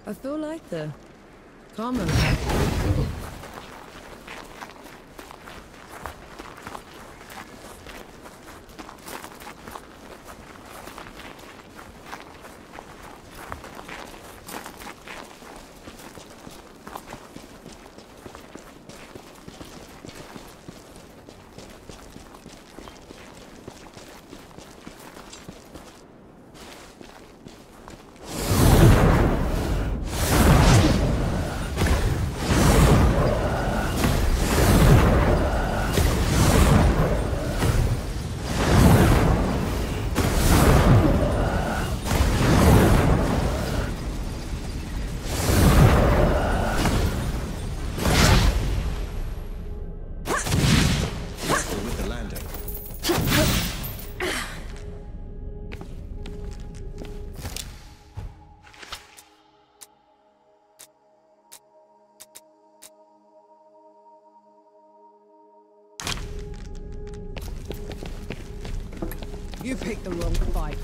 I feel lighter, calmer. You picked the wrong fight.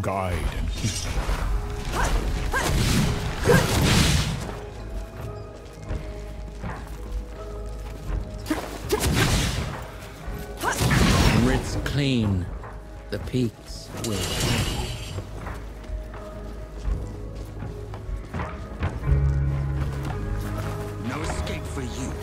Guide and keep. Rinse clean the peaks will. No escape for you.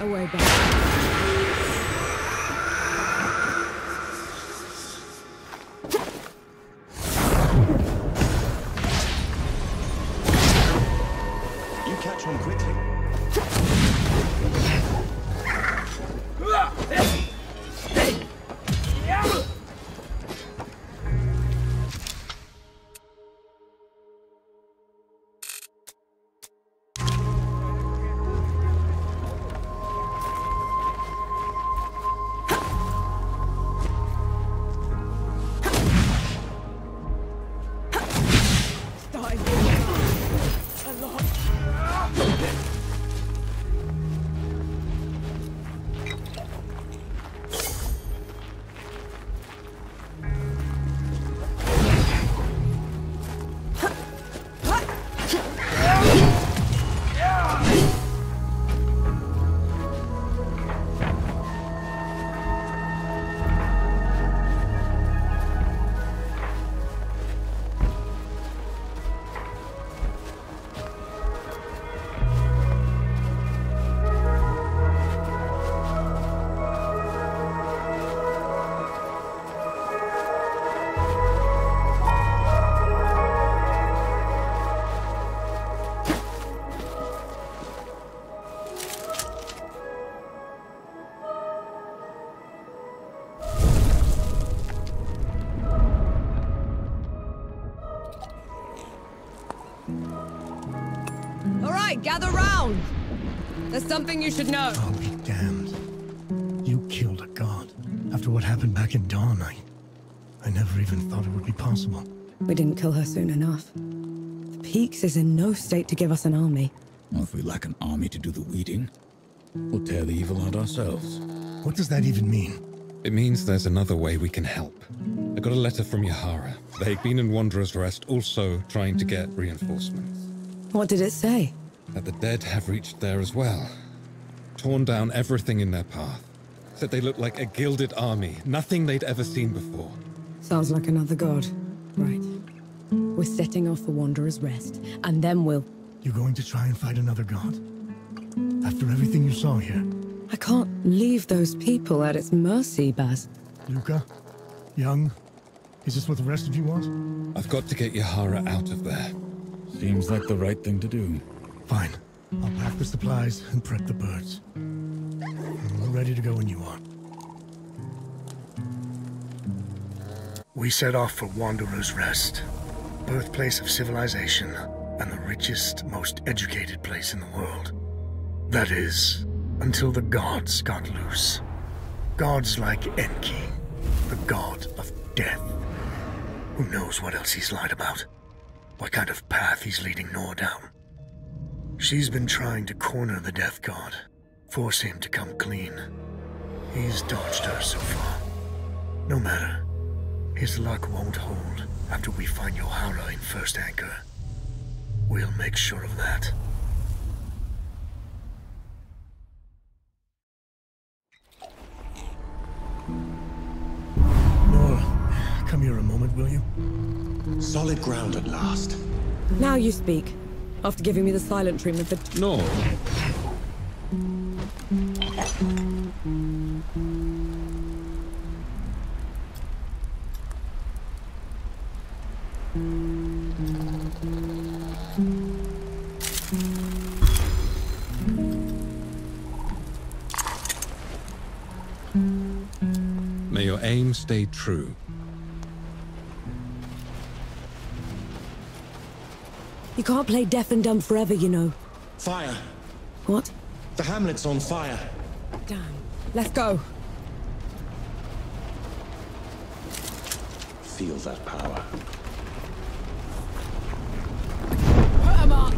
Away back. You catch on quickly. A lot. right, gather round. There's something you should know. I'll be damned. You killed a god. After what happened back in Dawn, I never even thought it would be possible. We didn't kill her soon enough. The Peaks is in no state to give us an army. Well, if we lack an army to do the weeding, we'll tear the evil out ourselves. What does that even mean? It means there's another way we can help. I got a letter from Yahara. They've been in Wanderer's Rest, also trying to get reinforcements. What did it say? That the dead have reached there as well. Torn down everything in their path. Said they looked like a gilded army, nothing they'd ever seen before. Sounds like another god. Right. We're setting off for Wanderer's Rest, and then we'll... You're going to try and fight another god? After everything you saw here? I can't leave those people at its mercy, Baz. Luca? Young? Is this what the rest of you want? I've got to get Yahara out of there. Seems like the right thing to do. Fine. I'll pack the supplies and prep the birds. We're ready to go when you are. We set off for Wanderer's Rest, birthplace of civilization, and the richest, most educated place in the world. That is, until the gods got loose. Gods like Enki, the god of death. Who knows what else he's lied about? What kind of path he's leading Nor down? She's been trying to corner the death god, force him to come clean. He's dodged her so far. No matter. His luck won't hold after we find Yahara in First Anchor. We'll make sure of that. Nora, come here a moment, will you? Solid ground at last. Now you speak. After giving me the silent treatment for... No. May your aim stay true. You can't play deaf and dumb forever, you know. Fire! What? The hamlet's on fire. Damn. Let's go. Feel that power. Put 'em up!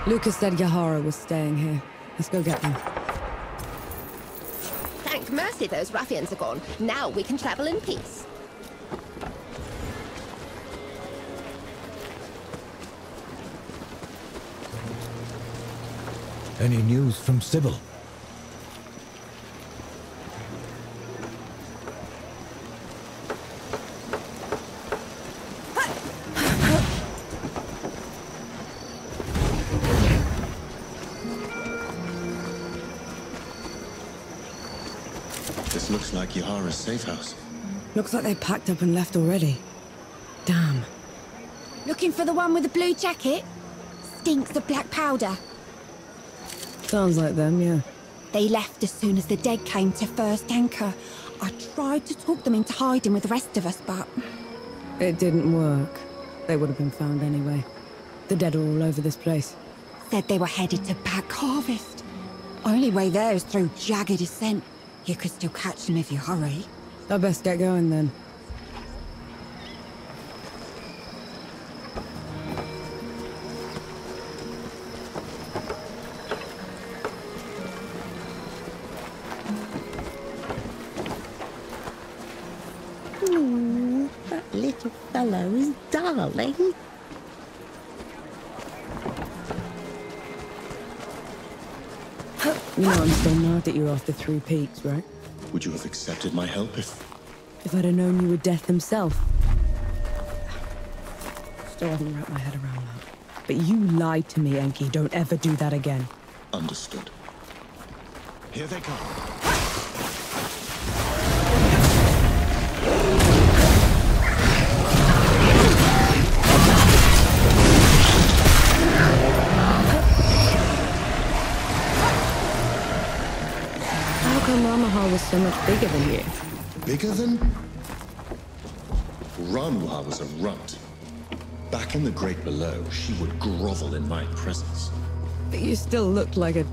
Lucas said Yahara was staying here. Let's go get them. Thank mercy those ruffians are gone. Now we can travel in peace. Any news from Sybil? This looks like Yahara's safe house. Looks like they packed up and left already. Damn. Looking for the one with the blue jacket? Stinks of black powder. Sounds like them, yeah. They left as soon as the dead came to first anchor. I tried to talk them into hiding with the rest of us, but... It didn't work. They would have been found anyway. The dead are all over this place. Said they were headed to Back Harvest. Only way there is through jagged descent. You could still catch them if you hurry. I best get going then. Ooh, that little fellow is darling. You know I'm still mad that you're after Three Peaks, right? Would you have accepted my help if... If I'd have known you were Death himself. Still haven't wrapped my head around that. But you lied to me, Enki. Don't ever do that again. Understood. Here they come. How come Ramahal was so much bigger than you? Bigger than? Ramuha was a runt. Back in the Great Below, she would grovel in my presence. But you still looked like a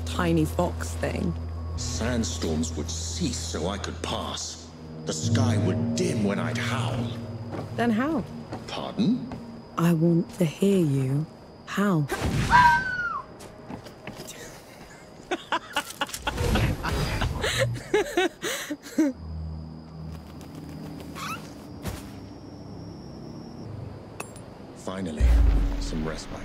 tiny fox thing. Sandstorms would cease so I could pass. The sky would dim when I'd howl. Then how? Pardon? I want to hear you. How? Finally, some respite.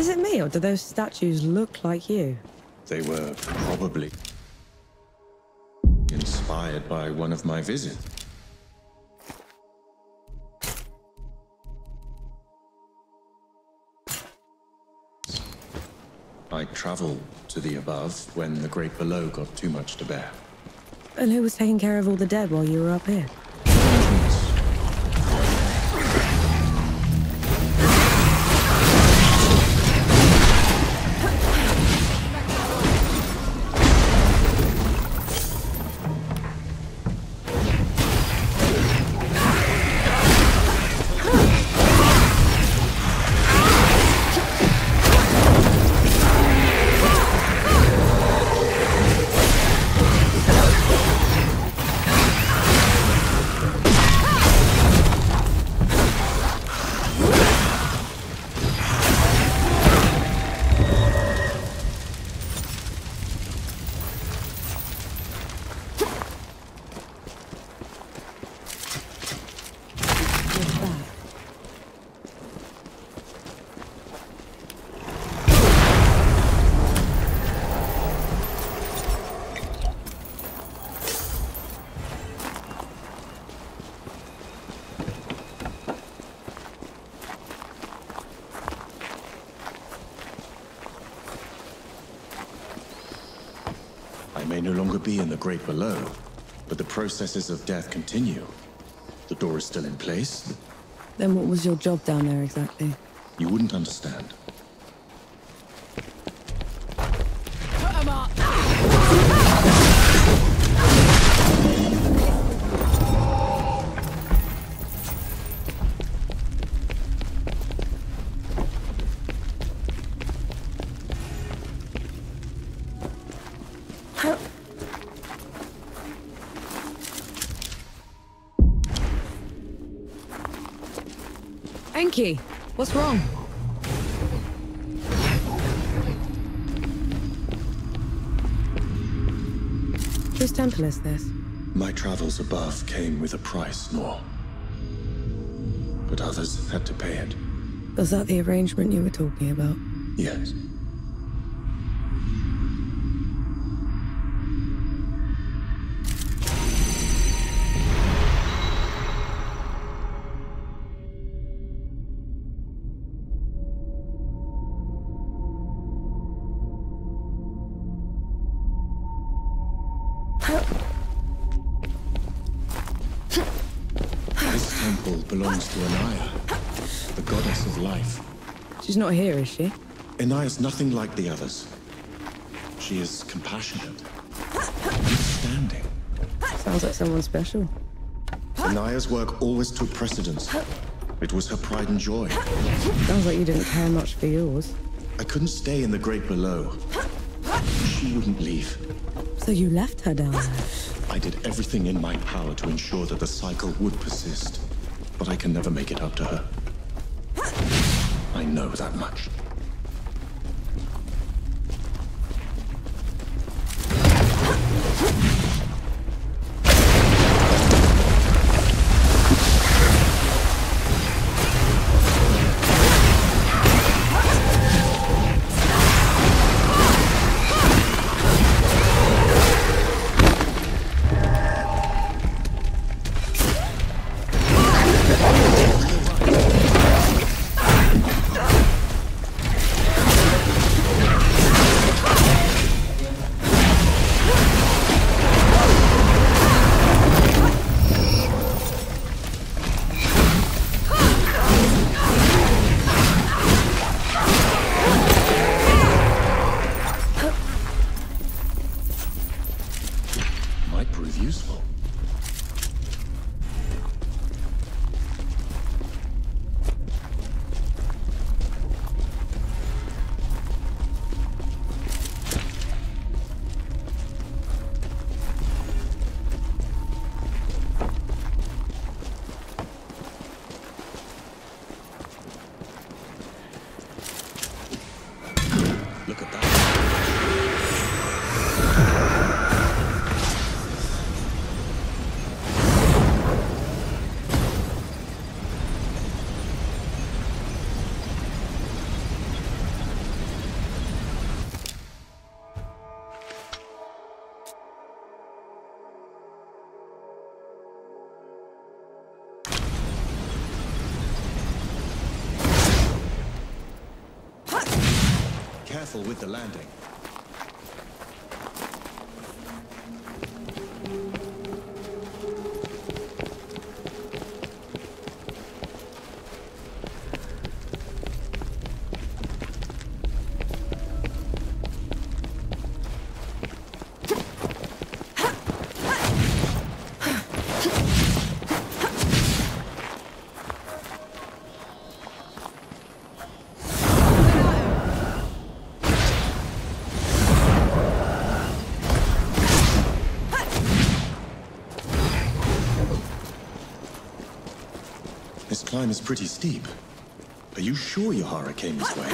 Is it me, or do those statues look like you? They were probably inspired by one of my visits. I traveled to the above when the great below got too much to bear. And who was taking care of all the dead while you were up here? I may no longer be in the great below, but the processes of death continue. The door is still in place. Then what was your job down there exactly? You wouldn't understand. Enki, what's wrong? Whose temple is this? My travels above came with a price, Nor. But others had to pay it. Was that the arrangement you were talking about? Yes. This temple belongs to Anaya, the goddess of life. She's not here, is she? Anaya's nothing like the others. She is compassionate, understanding. Sounds like someone special. Anaya's work always took precedence. It was her pride and joy. Sounds like you didn't care much for yours. I couldn't stay in the great below. She wouldn't leave. So you left her down there? I did everything in my power to ensure that the cycle would persist, but I can never make it up to her. I know that much. Might prove useful. Look at that. careful with the landing. This climb is pretty steep. Are you sure Yahara came this way?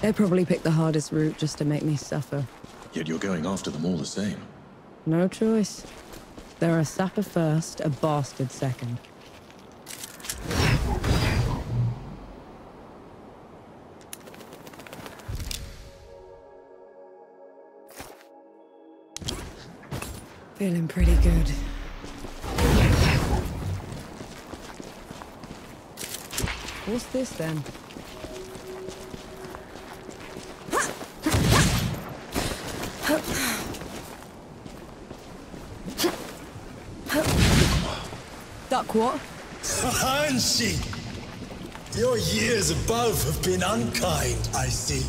They probably picked the hardest route just to make me suffer. Yet you're going after them all the same. No choice. They're a sapper first, a bastard second. Feeling pretty good. What's this then? Duck what? Hanshi! Your years above have been unkind, I see.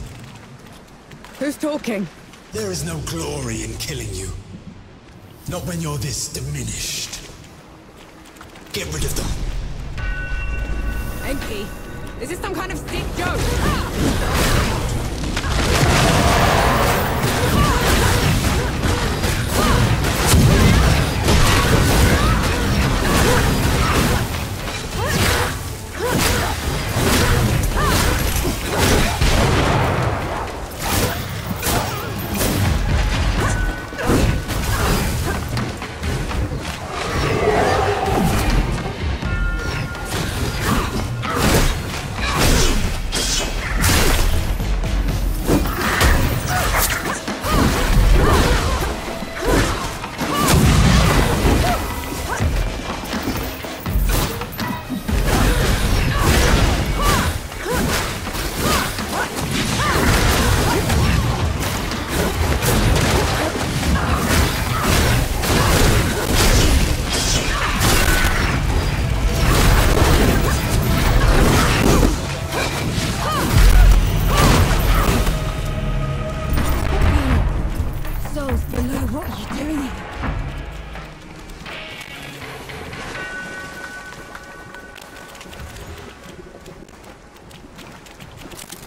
Who's talking? There is no glory in killing you. Not when you're this diminished. Get rid of them. Enki, is this some kind of sick joke?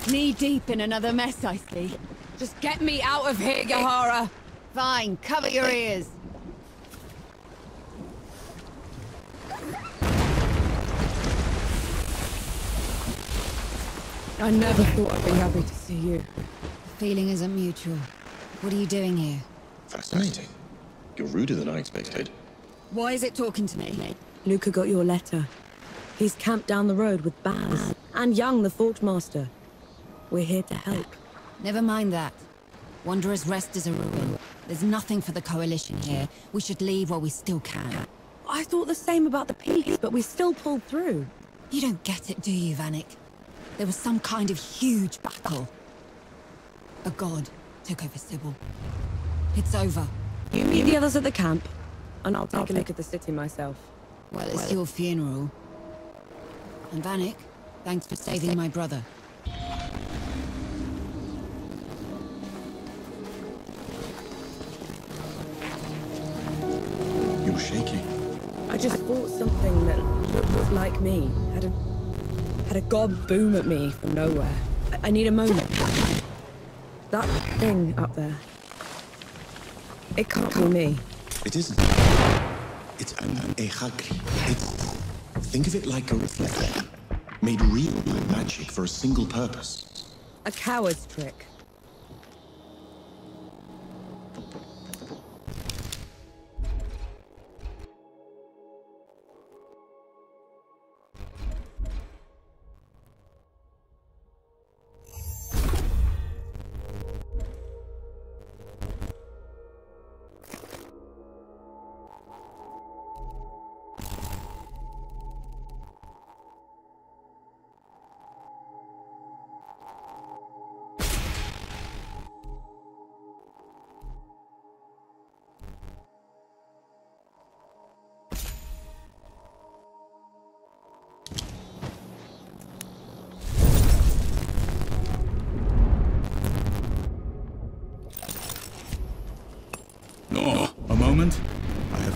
Knee deep in another mess, I see. Just get me out of here, Yahara! Fine, cover your ears. I never thought I'd be happy to see you. The feeling isn't mutual. What are you doing here? Fascinating. You're ruder than I expected. Why is it talking to me? Luca got your letter. He's camped down the road with Baz. And Young, the Forge Master. We're here to help. Never mind that. Wanderer's Rest is a ruin. There's nothing for the Coalition here. We should leave while we still can. I thought the same about the peaks, but we still pulled through. You don't get it, do you, Vanek? There was some kind of huge battle. A god took over Sybil. It's over. You meet the others at the camp, and I'll take a look at the city myself. Well, it's your funeral. And Vanek, thanks for saving my brother. You're shaking. I just fought something that looked like me. Had a god boom at me from nowhere. I need a moment. That thing up there. It can't be me. It isn't. It's an Echagri. Think of it like a reflection. Made real by magic for a single purpose. A coward's trick.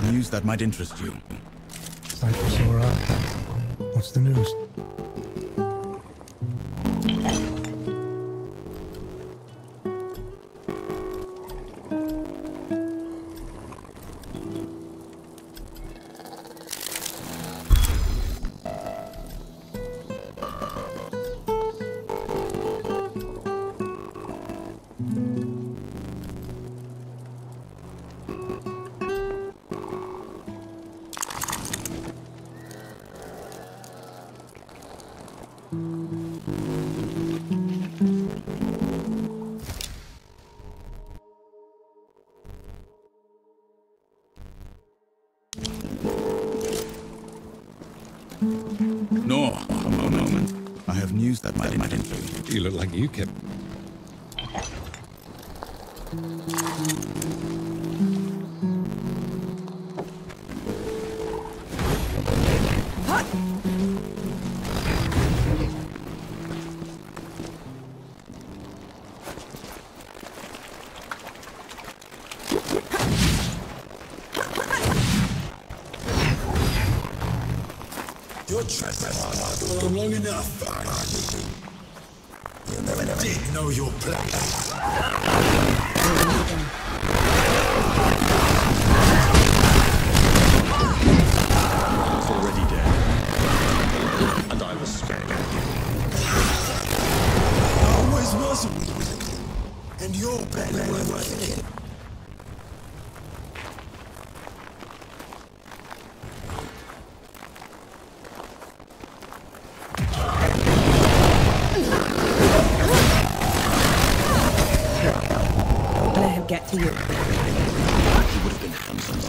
have news that might interest you. Cypress all right? What's the news? No, a moment. I have news that might interest you. You look like you kept... Your trespass for long enough. You never did know your place. It's already dead. And I was scared. Always was. And you're better worth it. Let him get to you. He would have been handsome.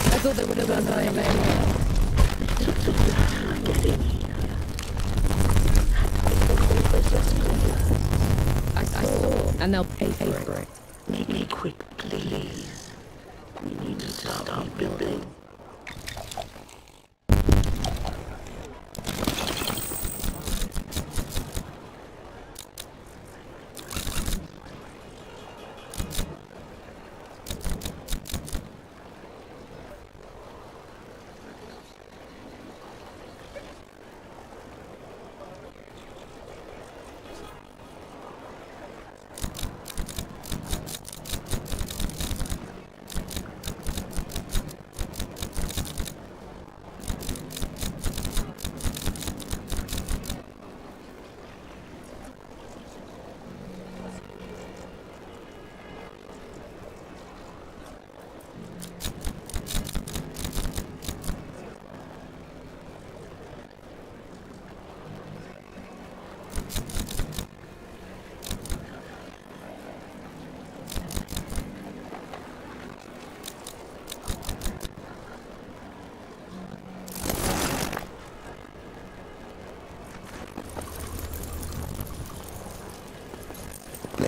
I thought they would have done that anyway. I saw, and they'll pay for it. Make me quick, please. We need to start building.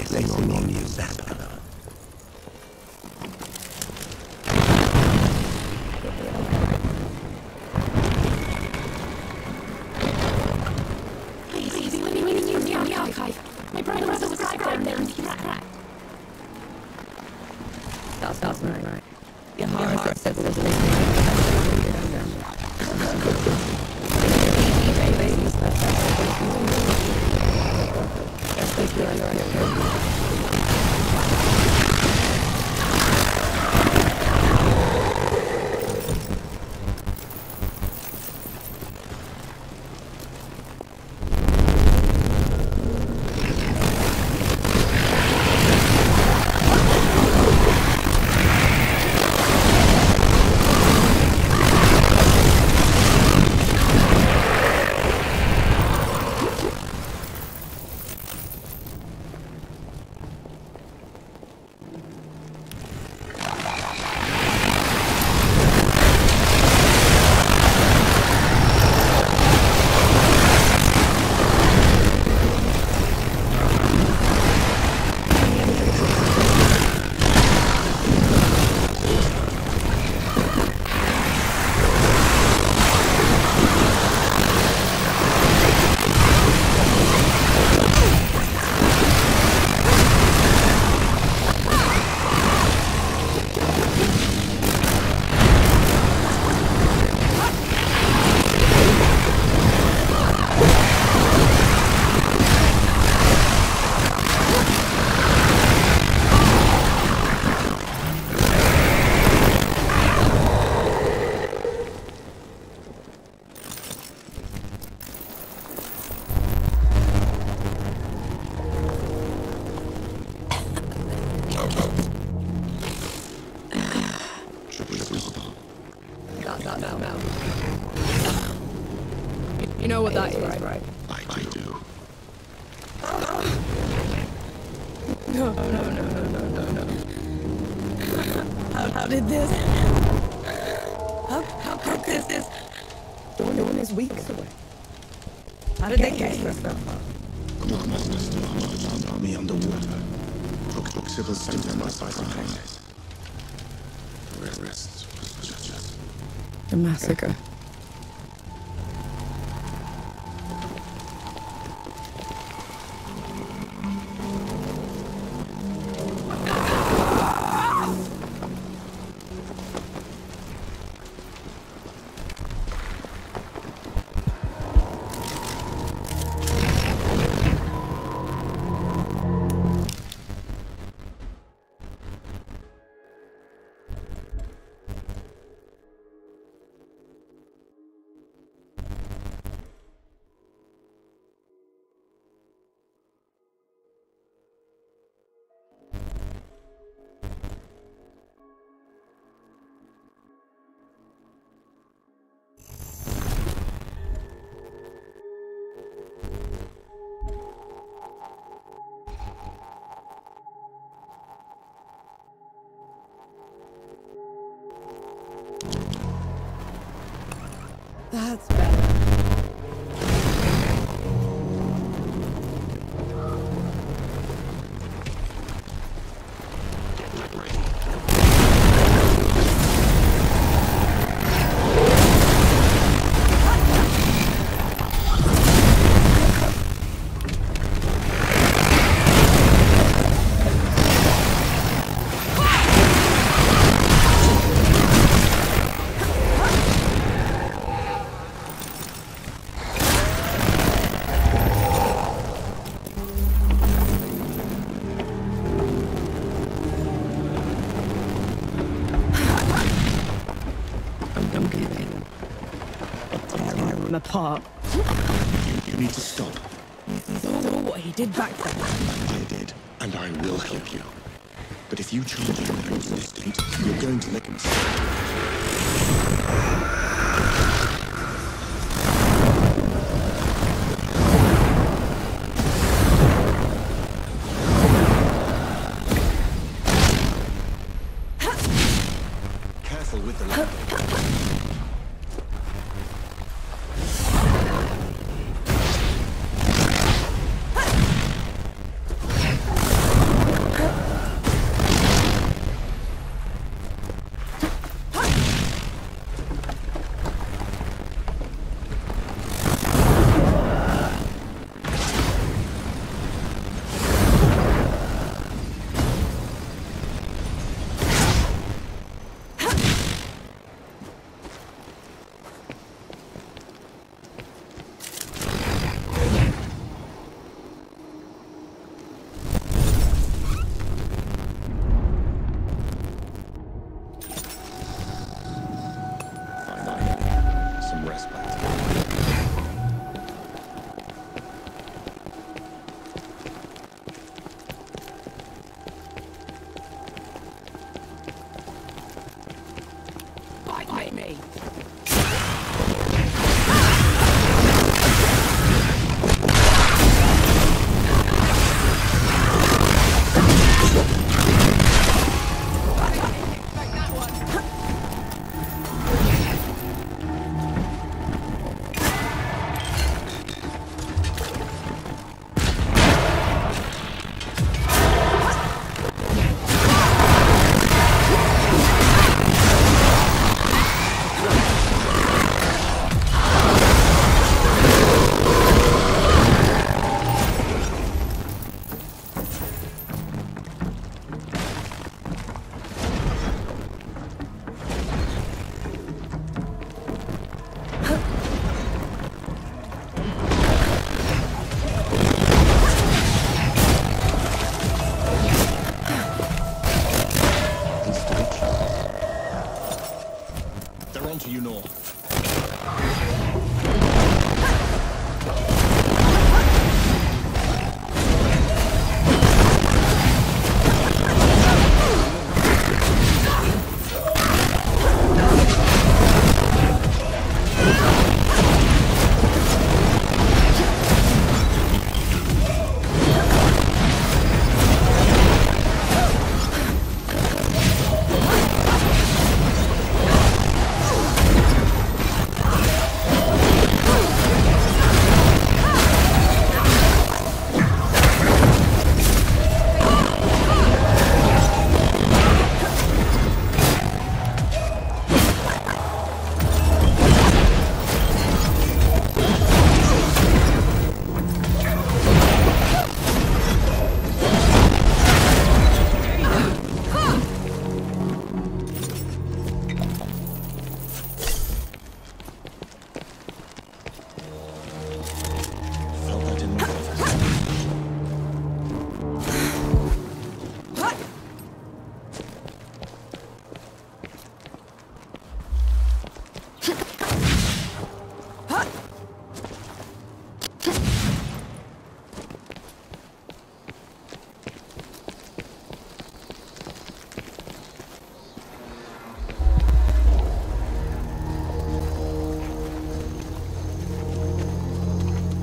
placing on you, Zapper. Please, when you the archive. My brother was a subscriber there and he cracked. That's right. Your heart said this thing. No. You know what that is, right? I do. No. How did this? How could this? The one is weeks away. How did they get here? Clockmaster still marched army underwater. Took civil center by surprise. The rest was just The massacre. That's better. Apart. You need to stop. You saw what he did back then. I did, and I will help you. But if you change your mental state, you're going to make a mistake. Careful with the ladder.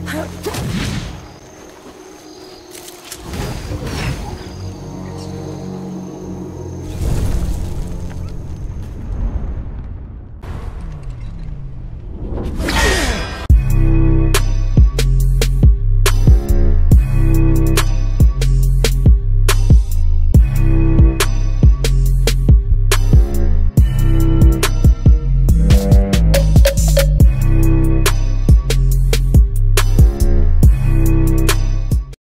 How...